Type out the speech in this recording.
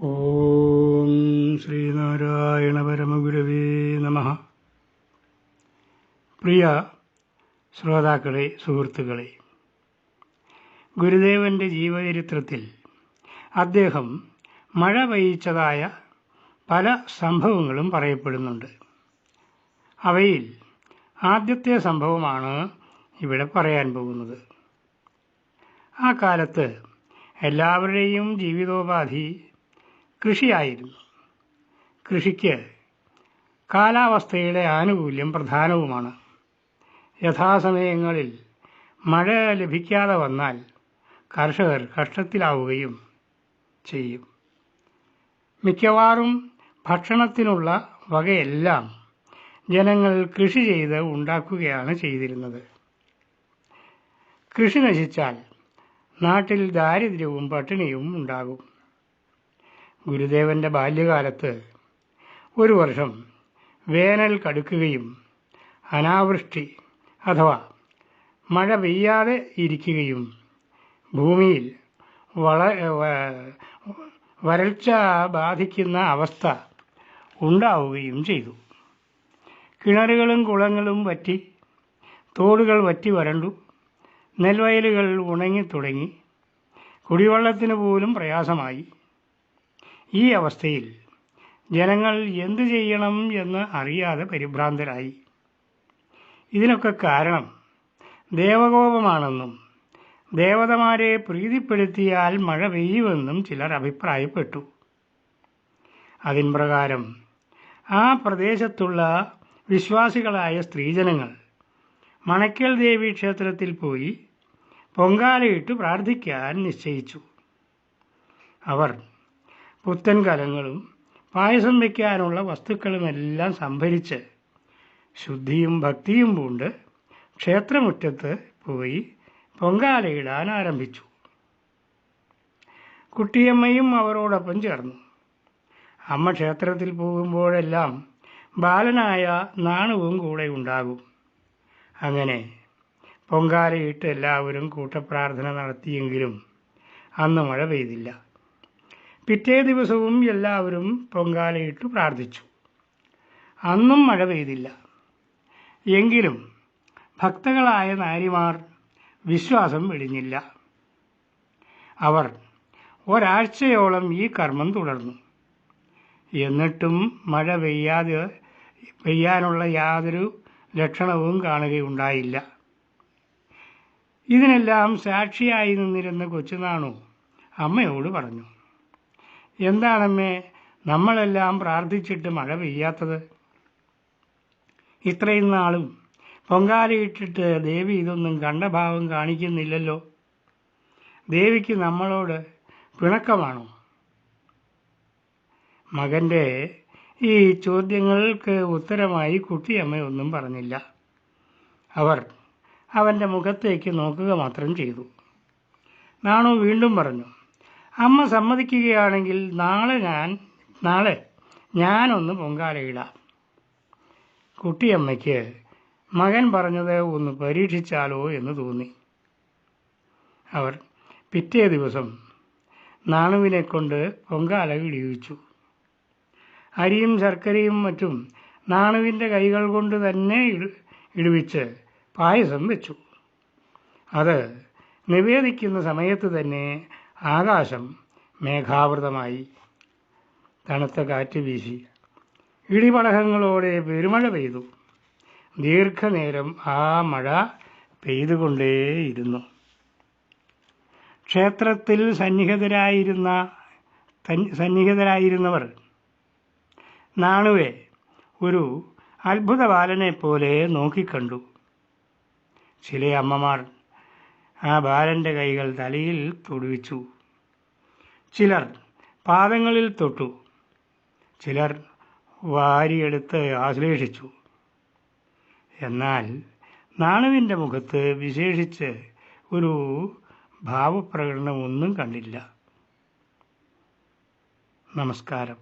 ഓം ശ്രീനാരായണ പരമഗുരവേ നമഃ. പ്രിയ ശ്രോതാക്കളെ, സുഹൃത്തുക്കളെ, ഗുരുദേവൻ്റെ ജീവചരിത്രത്തിൽ അദ്ദേഹം മഴ പെയ്യിച്ചതായ പല സംഭവങ്ങളും പറയപ്പെടുന്നുണ്ട്. അവയിൽ ആദ്യത്തെ സംഭവമാണ് ഇവിടെ പറയാൻ പോകുന്നത്. ആ കാലത്ത് എല്ലാവരുടെയും ജീവിതോപാധി കൃഷിയായിരുന്നു. കൃഷിക്ക് കാലാവസ്ഥയുടെ ആനുകൂല്യം പ്രധാനവുമാണ്. യഥാസമയങ്ങളിൽ മഴ ലഭിക്കാതെ വന്നാൽ കർഷകർ കഷ്ടത്തിലാവുകയും ചെയ്യും. മിക്കവാറും ഭക്ഷണത്തിനുള്ള വകയെല്ലാം ജനങ്ങൾ കൃഷി ചെയ്ത് ഉണ്ടാക്കുകയാണ് ചെയ്തിരുന്നത്. കൃഷി നശിച്ചാൽ നാട്ടിൽ ദാരിദ്ര്യവും പട്ടിണിയും ഉണ്ടാകും. ഗുരുദേവൻ്റെ ബാല്യകാലത്ത് ഒരു വർഷം വേനൽ കടുക്കുകയും അനാവൃഷ്ടി അഥവാ മഴ പെയ്യാതെ ഇരിക്കുകയും ഭൂമിയിൽ വരൾച്ച ബാധിക്കുന്ന അവസ്ഥ ഉണ്ടാവുകയും ചെയ്തു. കിണറുകളും കുളങ്ങളും വറ്റി, തോടുകൾ വറ്റി വരണ്ടു, നെൽവയലുകൾ ഉണങ്ങിത്തുടങ്ങി, കുടിവെള്ളത്തിന് പോലും പ്രയാസമായി. ഈ അവസ്ഥയിൽ ജനങ്ങൾ എന്തു ചെയ്യണം എന്ന് അറിയാതെ പരിഭ്രാന്തരായി. ഇതിനൊക്കെ കാരണം ദേവകോപമാണെന്നും ദേവതമാരെ പ്രീതിപ്പെടുത്തിയാൽ മഴ പെയ്യുമെന്നും ചിലർ അഭിപ്രായപ്പെട്ടു. അതിൻ പ്രകാരം ആ പ്രദേശത്തുള്ള വിശ്വാസികളായ സ്ത്രീജനങ്ങൾ മണയ്ക്കൽ ദേവി ക്ഷേത്രത്തിൽ പോയി പൊങ്കാലയിട്ട് പ്രാർത്ഥിക്കാൻ നിശ്ചയിച്ചു. അവർ പുത്തൻ കലങ്ങളും പായസം വയ്ക്കാനുള്ള വസ്തുക്കളുമെല്ലാം സംഭരിച്ച് ശുദ്ധിയും ഭക്തിയും പൂണ്ട് ക്ഷേത്രമുറ്റത്ത് പോയി പൊങ്കാലയിടാൻ ആരംഭിച്ചു. കുട്ടിയമ്മയും അവരോടൊപ്പം ചേർന്നു. അമ്മ ക്ഷേത്രത്തിൽ പോകുമ്പോഴെല്ലാം ബാലനായ നാണുവും കൂടെ ഉണ്ടാകും. അങ്ങനെ പൊങ്കാലയിട്ട് എല്ലാവരും കൂട്ടപ്രാർത്ഥന നടത്തിയെങ്കിലും അന്ന് മഴ പെയ്തില്ല. പിറ്റേ ദിവസവും എല്ലാവരും പൊങ്കാലയിട്ട് പ്രാർത്ഥിച്ചു. അന്നും മഴ പെയ്തില്ല. എങ്കിലും ഭക്തകളായ നാരിമാർ വിശ്വാസം വെടിഞ്ഞില്ല. അവർ ഒരാഴ്ചയോളം ഈ കർമ്മം തുടർന്നു. എന്നിട്ടും മഴ പെയ്യാനുള്ള യാതൊരു ലക്ഷണവും കാണുകയുണ്ടായില്ല. ഇതിനെല്ലാം സാക്ഷിയായി നിന്നിരുന്ന കൊച്ചുനാണു അമ്മയോട് പറഞ്ഞു, എന്താണമ്മേ, നമ്മളെല്ലാം പ്രാർത്ഥിച്ചിട്ട് മഴ പെയ്യാത്തത്? ഇത്രയും നാളും പൊങ്കാലയിട്ടിട്ട് ദേവി ഇതൊന്നും കണ്ട ഭാവം കാണിക്കുന്നില്ലല്ലോ. ദേവിക്ക് നമ്മളോട് പിണക്കമാണോ? മകൻ്റെ ഈ ചോദ്യങ്ങൾക്ക് ഉത്തരമായി കുട്ടിയമ്മയൊന്നും പറഞ്ഞില്ല. അവർ അവൻ്റെ മുഖത്തേക്ക് നോക്കുക മാത്രം ചെയ്തു. നാണു വീണ്ടും പറഞ്ഞു, അമ്മ സമ്മതിക്കുകയാണെങ്കിൽ നാളെ ഞാനൊന്ന് പൊങ്കാലയിടാം. കുട്ടിയമ്മയ്ക്ക് മകൻ പറഞ്ഞത് ഒന്ന് പരീക്ഷിച്ചാലോ എന്ന് തോന്നി. അവർ പിറ്റേ ദിവസം നാണുവിനെ കൊണ്ട് പൊങ്കാല ഇടിയിച്ചു. അരിയും ശർക്കരയും മറ്റും നാണുവിൻ്റെ കൈകൾ കൊണ്ട് തന്നെ ഇടിവിച്ച് പായസം വെച്ചു. അത് നിവേദിക്കുന്ന സമയത്ത് തന്നെ ആകാശം മേഘാവൃതമായി. തണുത്ത കാറ്റ് വീശി ഇടിപടഹങ്ങളോടെ പെരുമഴ പെയ്തു. ദീർഘനേരം ആ മഴ പെയ്തുകൊണ്ടേയിരുന്നു. ക്ഷേത്രത്തിൽ സന്നിഹിതരായിരുന്നവർ നാണുവെ ഒരു അത്ഭുത ബാലനെ പോലെ നോക്കിക്കണ്ടു. ചില അമ്മമാർ ആ ബാലൻ്റെ കൈകൾ തലയിൽ തൊടുവിച്ചു. ചിലർ പാദങ്ങളിൽ തൊട്ടു. ചിലർ വാരിയെടുത്ത് ആശ്ലേഷിച്ചു. എന്നാൽ നാണുവിൻ്റെ മുഖത്ത് വിശേഷിച്ച് ഒരു ഭാവപ്രകടനമൊന്നും കണ്ടില്ല. നമസ്കാരം.